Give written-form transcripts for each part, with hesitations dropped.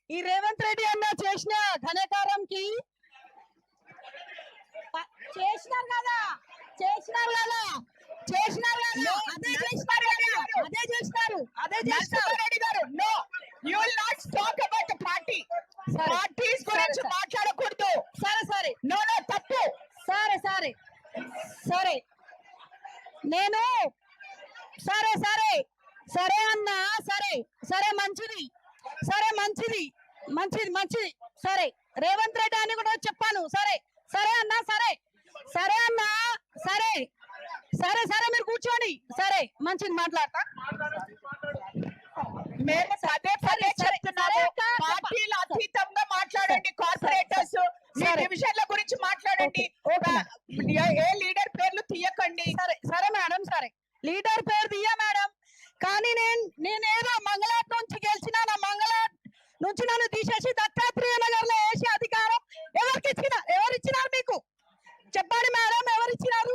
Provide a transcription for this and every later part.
ఈ రేవంత్ రెడ్డి అన్న చేసిన ఘనకారంకి చేసినారు కదా అదే చేసినారు Reddy garu no you will not talk about the party parties గురించి మాట్లాడకూడదు. సరే నో తప్పు. సరే నేను సరే అన్న సరే మంచిది సరే రేవంత్ రెడ్డి అని కూడా చెప్పాను. సరే అన్న సరే మీరు కూర్చోండి. సరే మంచిది మాట్లాడతా. మేము పదే చెప్తున్నాము, పార్టీల అతీతంగా మాట్లాడండి. కార్పొరేటర్స్ డివిజన్ల గురించి మాట్లాడండి. ఏ లీడర్ పేర్లు తీయకండి. సరే మేడం, లీడర్ పేరు తీయ మేడం. కానీ నేనేదో మంగళాట్ నుంచి గెలిచిన, నా మంగళాట్ నుంచి నన్ను తీసేసి దత్తాత్రేయ నగర్ లో వేసి అధికారం ఎవరిచ్చినారు మీకు చెప్పండి మేడం, ఎవరిచ్చినారు?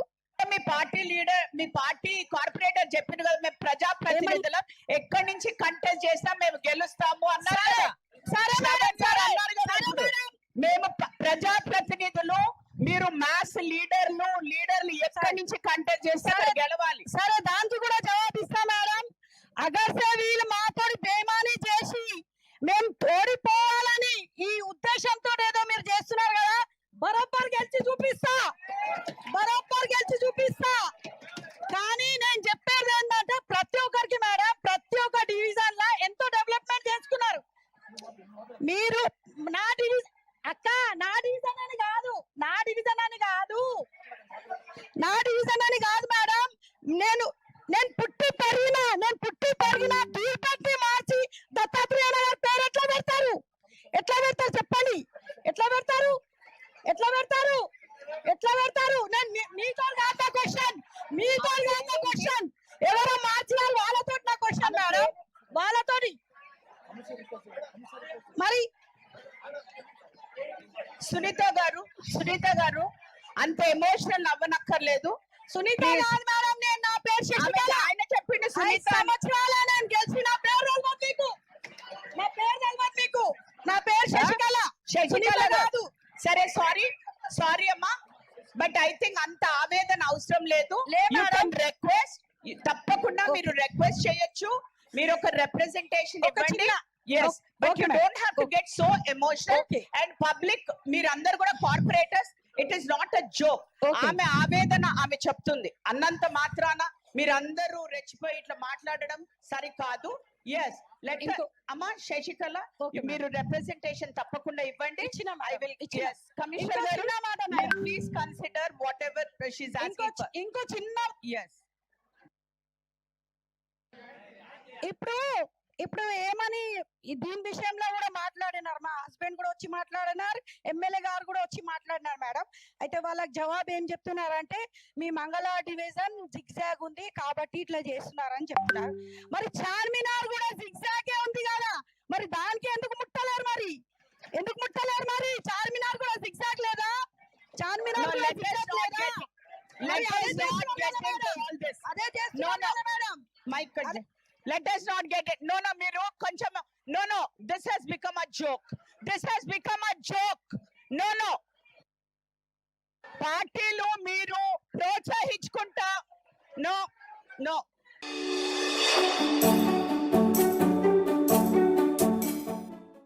మీ పార్టీ లీడర్, మీ పార్టీ కార్పొరేటర్ చెప్పింది కదా, మేము ప్రజా ప్రతినిధులం, ఎక్కడి నుంచి కంటెస్ట్ చేస్తాం, మేము గెలుస్తాము అన్నారు. మేము ప్రజా ప్రతినిధులు, మీరు మాస్ లీడర్లు ఎక్కడి నుంచి కంటెస్ట్ చేస్తారు, గెలవాలి. సరే దానికి కూడా జవాబిస్తా మేడం. అగర్సే వీళ్ళు మాతో బేమాని చేసి మేము ఓడిపోవాలని ఈ ఉద్దేశంతో ఏదో మీరు చేస్తున్నారు కదా, బరోబ్బర్ గెలిచి చూపిస్తా. కానీ నేను చెప్పేది ఏంటంటే ప్రతి ఒక్కరికి మేడం, ప్రతి ఒక్క డివిజన్ లా ఎంతో డెవలప్మెంట్ చేసుకున్నారు మీరు. నా డివిజన్ అని కాదు మేడం. నేను పుట్టి పెరిగిన దీపట్టి మార్చి దత్తాత్రేయ నగర్ పేరు ఎట్లా పెడతారు చెప్పండి? ఎట్లా పెడతారు? నేను మీతో కాదు క్వశ్చన్, ఎవరో మార్చినారు వాళ్ళతో నా క్వశ్చన్ మేడం, వాళ్ళతోటి. మరి సునీత గారు అంత ఎమోషనల్ అవ్వనక్కర్లేదు. సునీత కాదు మేడం, నేను నా పేరు శశికళ. ఆయన చెప్పింది సునీత. 5 సంవత్సరాలే నేను గెలిచి, నా పేరు శశికళ కాదు. సరే సారీ అమ్మా, బట్ ఐ థింక్ అంత ఆవేదన అవసరం లేదు. రిక్వెస్ట్ తప్పకుండా మీరు రిక్వెస్ట్ చేయొచ్చు, మీరు ఒక రిప్రజెంటేషన్ ఇవ్వండి. Yes, but you don't have to get so emotional. And public, మీరందరూ కూడా corporators, it is not a joke. ఆమె ఆవేదన ఆమె చెప్తుంది, అన్నంత మాత్రాన మీరందరూ రెచ్చిపోయి ఇట్లా మాట్లాడడం సరికాదు. ఎస్, అమ్మా శశికళ, మీరు రిప్రజెంటేషన్ తప్పకుండా ఇవ్వండి. కమిషనర్ గారు, please consider what ever she is asking. ఇంకో చిన్న, ఇప్పుడు ఏమని దీని విషయంలో కూడా మాట్లాడినారు, మా హస్బెండ్ కూడా వచ్చి మాట్లాడినారు, ఎమ్మెల్యే గారు కూడా వచ్చి మాట్లాడినారు మేడం. అయితే వాళ్ళకి జవాబు ఏం చెప్తున్నారంటే, మీ మంగళ డివిజన్ జిగ్జాగ్ ఉంది కాబట్టి ఇట్లా చేస్తున్నారని చెప్తున్నారు. మరి చార్మినార్ కూడా జిగ్జాగే ఉంది కదా, మరి దానికి ఎందుకు ముట్టలేరు? మరి చార్మినార్ కూడా జిగ్జాగ్ లేదా? చార్మినార్ అదే చేస్తున్నారు madam. Let us not get it. No, మీరు కొంచెం no. This has become a joke. No. పార్టీలు మీరు ప్రోత్సహించుకుంటా. No.